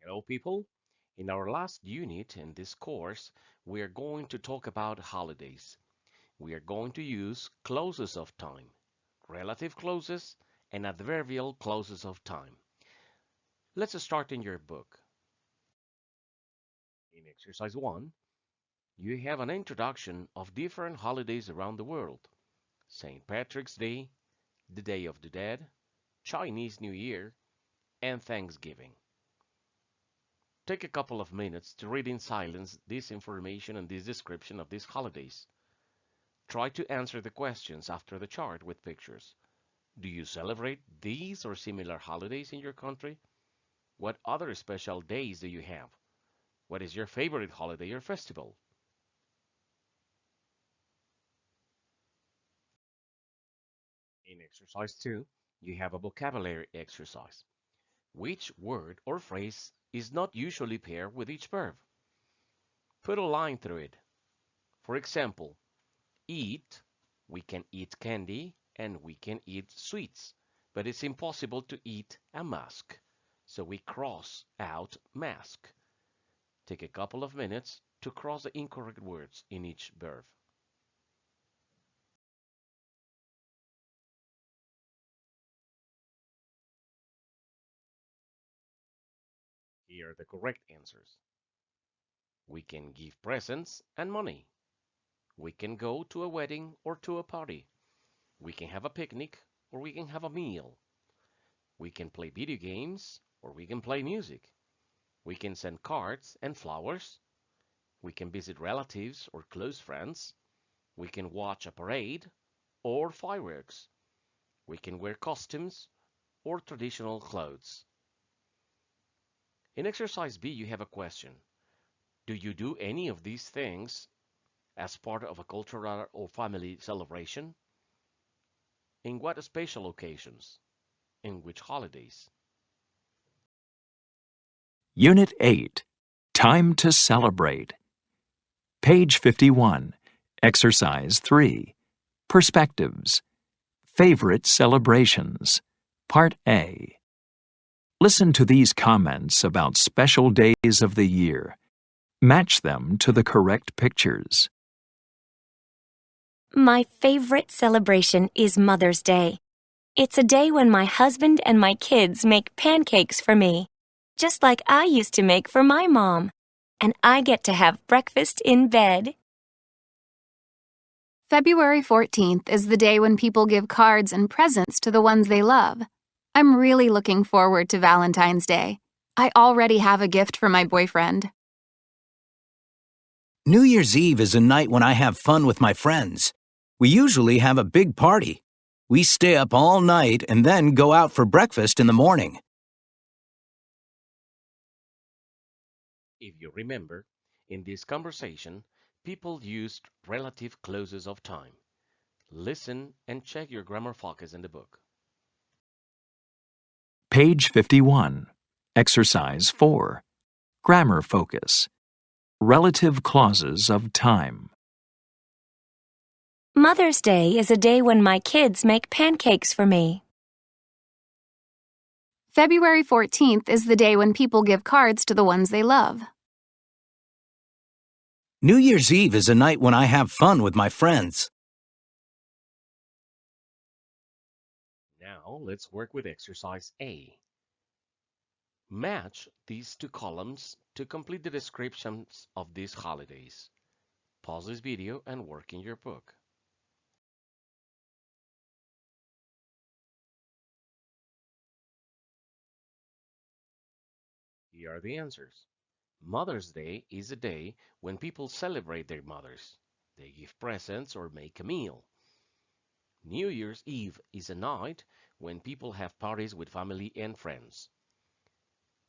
Hello, people. In our last unit in this course, we are going to talk about holidays. We are going to use clauses of time, relative clauses, and adverbial clauses of time. Let's start in your book. In exercise 1, you have an introduction of different holidays around the world. St. Patrick's Day, the Day of the Dead, Chinese New Year, and Thanksgiving. Take a couple of minutes to read in silence this information and this description of these holidays. Try to answer the questions after the chart with pictures. Do you celebrate these or similar holidays in your country? What other special days do you have? What is your favorite holiday or festival? In exercise 2, you have a vocabulary exercise. Which word or phrase is not usually paired with each verb? Put a line through it. For example, eat, we can eat candy and we can eat sweets, but it's impossible to eat a mask. So we cross out mask. Take a couple of minutes to cross the incorrect words in each verb. Here are the correct answers. We can give presents and money. We can go to a wedding or to a party. We can have a picnic or we can have a meal. We can play video games or we can play music. We can send cards and flowers. We can visit relatives or close friends. We can watch a parade or fireworks. We can wear costumes or traditional clothes. In exercise B, you have a question. Do you do any of these things as part of a cultural or family celebration? In what special occasions? In which holidays? Unit 8. Time to Celebrate. Page 51. Exercise 3. Perspectives. Favorite Celebrations. Part A. Listen to these comments about special days of the year. Match them to the correct pictures. My favorite celebration is Mother's Day. It's a day when my husband and my kids make pancakes for me, just like I used to make for my mom. And I get to have breakfast in bed. February 14th is the day when people give cards and presents to the ones they love. I'm really looking forward to Valentine's Day. I already have a gift for my boyfriend. New Year's Eve is a night when I have fun with my friends. We usually have a big party. We stay up all night and then go out for breakfast in the morning. If you remember, in this conversation, people used relative clauses of time. Listen and check your grammar focus in the book. Page 51. Exercise 4. Grammar Focus. Relative clauses of time. Mother's Day is a day when my kids make pancakes for me. February 14th is the day when people give cards to the ones they love. New Year's Eve is a night when I have fun with my friends. Now let's work with exercise A. Match these two columns to complete the descriptions of these holidays. Pause this video and work in your book. Here are the answers. Mother's Day is a day when people celebrate their mothers. They give presents or make a meal. New Year's Eve is a night when people have parties with family and friends.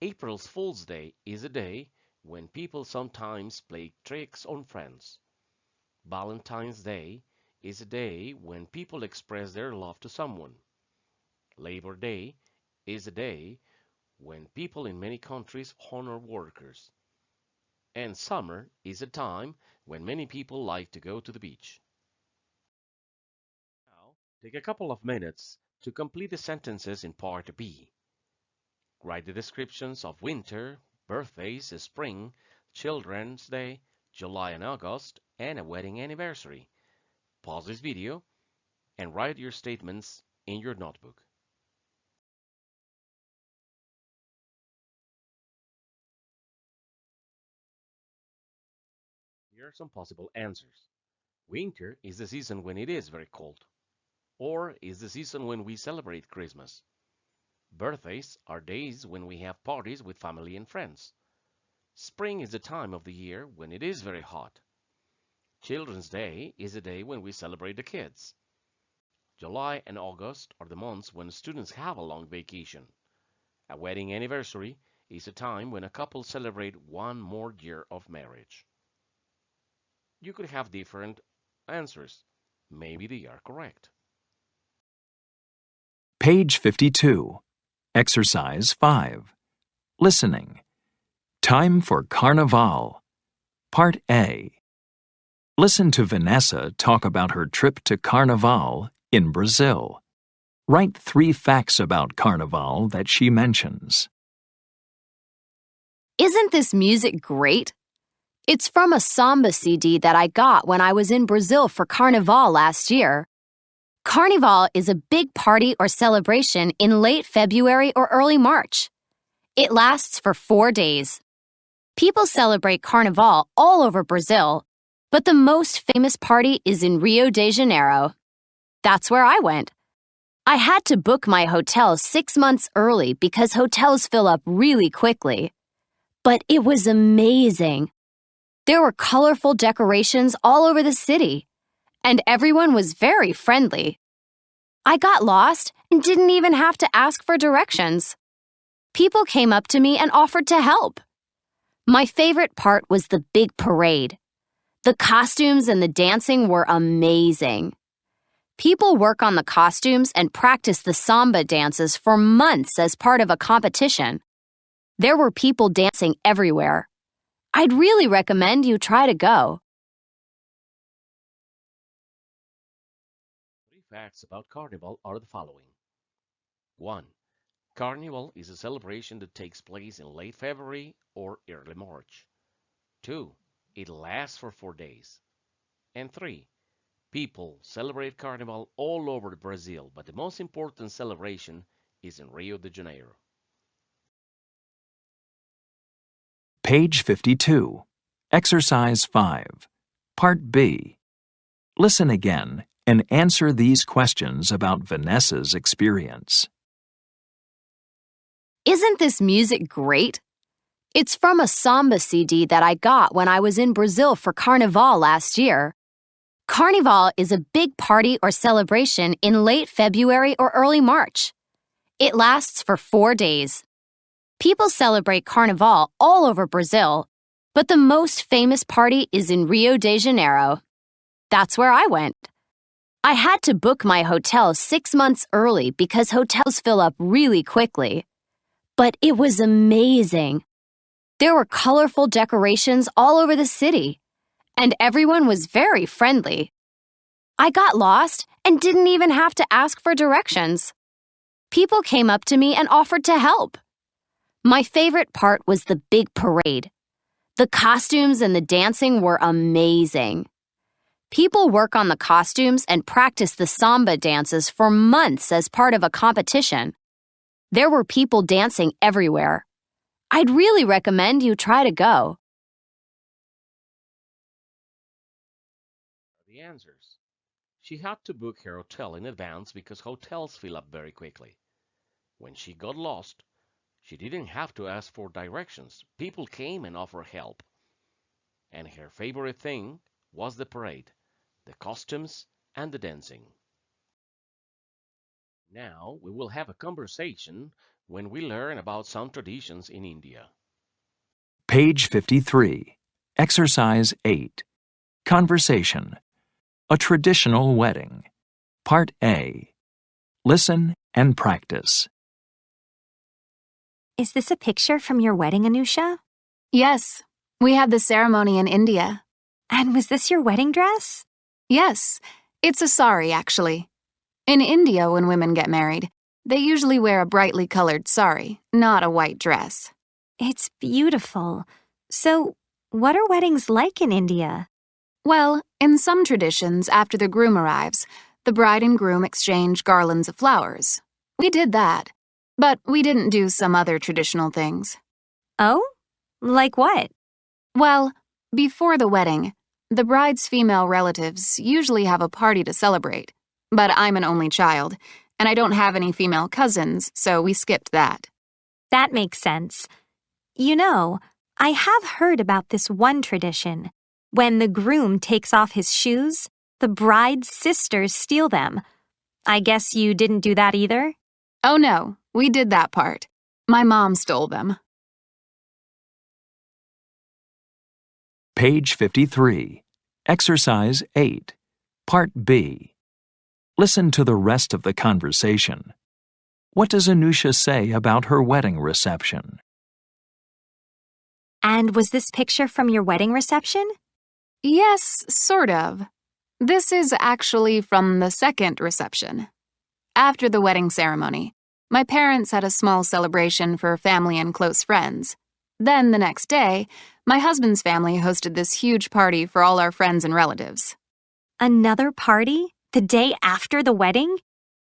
April's Fool's Day is a day when people sometimes play tricks on friends. Valentine's Day is a day when people express their love to someone. Labor Day is a day when people in many countries honor workers. And summer is a time when many people like to go to the beach. Now, take a couple of minutes to complete the sentences in part B. Write the descriptions of winter, Birthdays is spring, Children's Day, July and August, and a wedding anniversary. Pause this video and write your statements in your notebook. Here are some possible answers. Winter is the season when it is very cold, or is the season when we celebrate Christmas. Birthdays are days when we have parties with family and friends. Spring is the time of the year when it is very hot. Children's Day is a day when we celebrate the kids. July and August are the months when students have a long vacation. A wedding anniversary is a time when a couple celebrate one more year of marriage. You could have different answers. Maybe they are correct. Page 52. Exercise 5. Listening. Time for Carnival. Part A. Listen to Vanessa talk about her trip to Carnival in Brazil. Write 3 facts about Carnival that she mentions. Isn't this music great? It's from a samba CD that I got when I was in Brazil for Carnival last year. Carnival is a big party or celebration in late February or early March. It lasts for 4 days. People celebrate Carnival all over Brazil, but the most famous party is in Rio de Janeiro. That's where I went. I had to book my hotel 6 months early because hotels fill up really quickly. But it was amazing. There were colorful decorations all over the city, and everyone was very friendly. I got lost and didn't even have to ask for directions. People came up to me and offered to help. My favorite part was the big parade. The costumes and the dancing were amazing. People work on the costumes and practice the samba dances for months as part of a competition. There were people dancing everywhere. I'd really recommend you try to go. 3 facts about Carnival are the following. 1. Carnival is a celebration that takes place in late February or early March. 2. It lasts for 4 days. And 3. People celebrate Carnival all over Brazil, but the most important celebration is in Rio de Janeiro. Page 52. Exercise 5. Part B. Listen again and answer these questions about Vanessa's experience. Isn't this music great? It's from a samba CD that I got when I was in Brazil for Carnival last year. Carnival is a big party or celebration in late February or early March. It lasts for 4 days. People celebrate Carnival all over Brazil, but the most famous party is in Rio de Janeiro. That's where I went. I had to book my hotel 6 months early because hotels fill up really quickly. But it was amazing. There were colorful decorations all over the city, and everyone was very friendly. I got lost and didn't even have to ask for directions. People came up to me and offered to help. My favorite part was the big parade. The costumes and the dancing were amazing. People work on the costumes and practice the samba dances for months as part of a competition. There were people dancing everywhere. I'd really recommend you try to go. The answers. She had to book her hotel in advance because hotels fill up very quickly. When she got lost, she didn't have to ask for directions. People came and offered help. And her favorite thing was the parade, the costumes, and the dancing. Now we will have a conversation when we learn about some traditions in India. Page 53. Exercise 8. Conversation. A traditional wedding. Part A. Listen and practice. Is this a picture from your wedding, Anusha? Yes, we had the ceremony in India. And was this your wedding dress? Yes, it's a sari, actually. In India, when women get married, they usually wear a brightly colored sari, not a white dress. It's beautiful. So, what are weddings like in India? Well, in some traditions, after the groom arrives, the bride and groom exchange garlands of flowers. We did that. But we didn't do some other traditional things. Oh? Like what? Well, before the wedding, the bride's female relatives usually have a party to celebrate. But I'm an only child, and I don't have any female cousins, so we skipped that. That makes sense. You know, I have heard about this one tradition. When the groom takes off his shoes, the bride's sisters steal them. I guess you didn't do that either? Oh no, we did that part. My mom stole them. Page 53. Exercise 8. Part B. Listen to the rest of the conversation. What does Anusha say about her wedding reception? And was this picture from your wedding reception? Yes, sort of. This is actually from the second reception. After the wedding ceremony, my parents had a small celebration for family and close friends. Then the next day, my husband's family hosted this huge party for all our friends and relatives. Another party? The day after the wedding?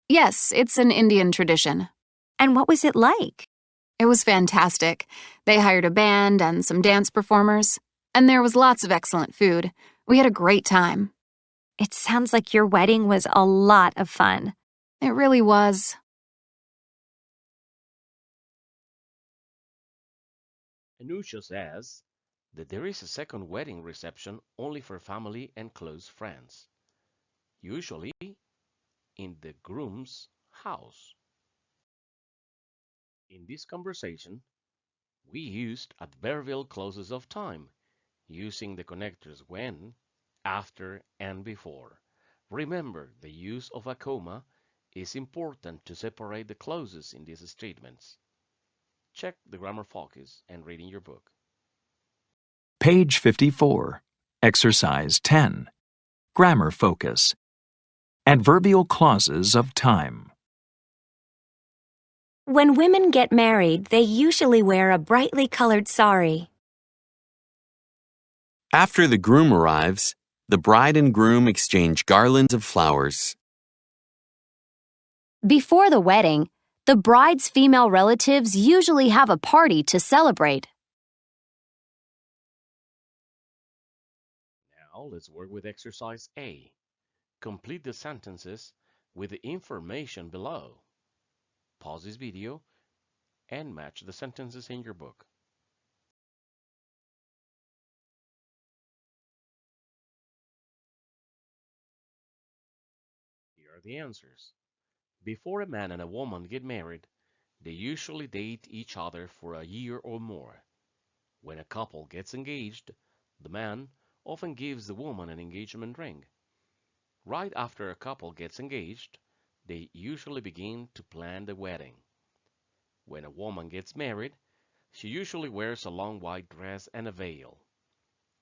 Yes, it's an Indian tradition. And what was it like? It was fantastic. They hired a band and some dance performers. And there was lots of excellent food. We had a great time. It sounds like your wedding was a lot of fun. It really was. Anusha says that there is a second wedding reception only for family and close friends, usually in the groom's house. In this conversation, we used adverbial clauses of time, using the connectors when, after, and before. Remember, the use of a comma is important to separate the clauses in these statements. Check the grammar focus and read in your book. Page 54. Exercise 10. Grammar focus. Adverbial clauses of time. When women get married, they usually wear a brightly colored sari. After the groom arrives, the bride and groom exchange garlands of flowers. Before the wedding, the bride's female relatives usually have a party to celebrate. Now let's work with exercise A. Complete the sentences with the information below. Pause this video and match the sentences in your book. Here are the answers. Before a man and a woman get married, they usually date each other for a year or more. When a couple gets engaged, the man often gives the woman an engagement ring. Right after a couple gets engaged, they usually begin to plan the wedding. When a woman gets married, she usually wears a long white dress and a veil.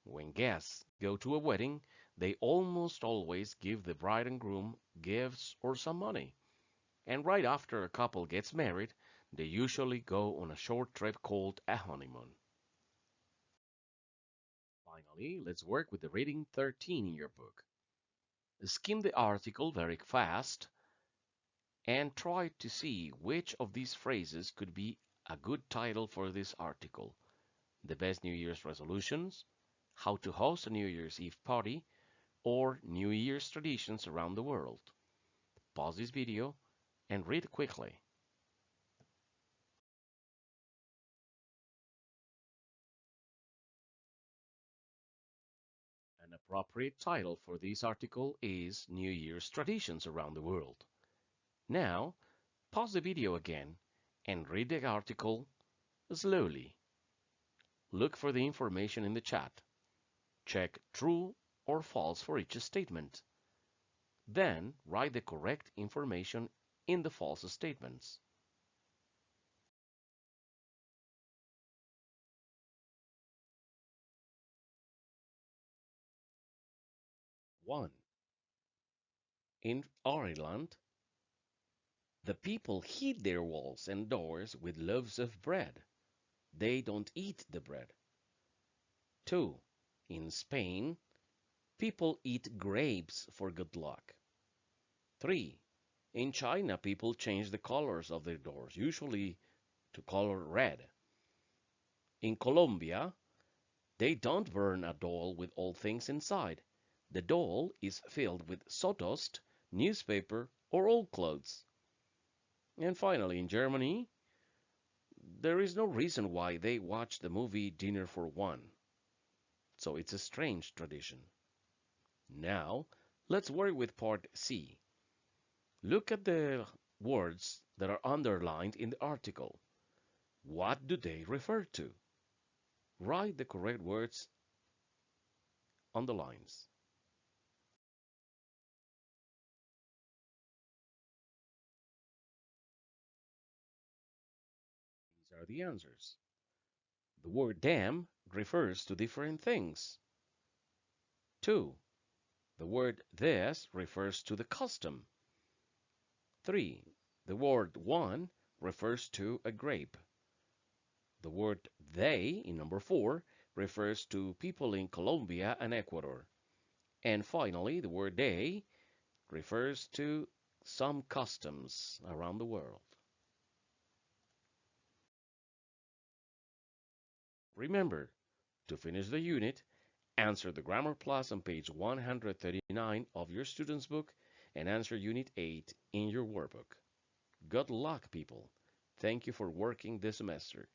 When guests go to a wedding, they almost always give the bride and groom gifts or some money. And right after a couple gets married, they usually go on a short trip called a honeymoon. Finally, let's work with the reading 13 in your book. Skim the article very fast and try to see which of these phrases could be a good title for this article. The best New Year's resolutions, how to host a New Year's Eve party, or New Year's traditions around the world. Pause this video and read quickly. An appropriate title for this article is New Year's Traditions Around the World. Now, pause the video again and read the article slowly. Look for the information in the chat. Check true or false for each statement. Then write the correct information in the false statements. One. In Ireland, the people hid their walls and doors with loaves of bread. they don't eat the bread. 2. In Spain, people eat grapes for good luck. 3. In China, people change the colors of their doors, usually to color red. In Colombia, they don't burn a doll with old things inside. The doll is filled with sawdust, newspaper, or old clothes. And finally, in Germany, there is no reason why they watch the movie Dinner for One. So it's a strange tradition. Now, let's work with part C. Look at the words that are underlined in the article. What do they refer to? Write the correct words on the lines. These are the answers. The word dam refers to different things. 2. The word this refers to the custom. 3. The word one refers to a grape. The word they in number 4 refers to people in Colombia and Ecuador. And finally, the word they refers to some customs around the world. Remember, to finish the unit, answer the Grammar Plus on page 139 of your student's book and answer Unit 8 in your workbook. Good luck, people. Thank you for working this semester.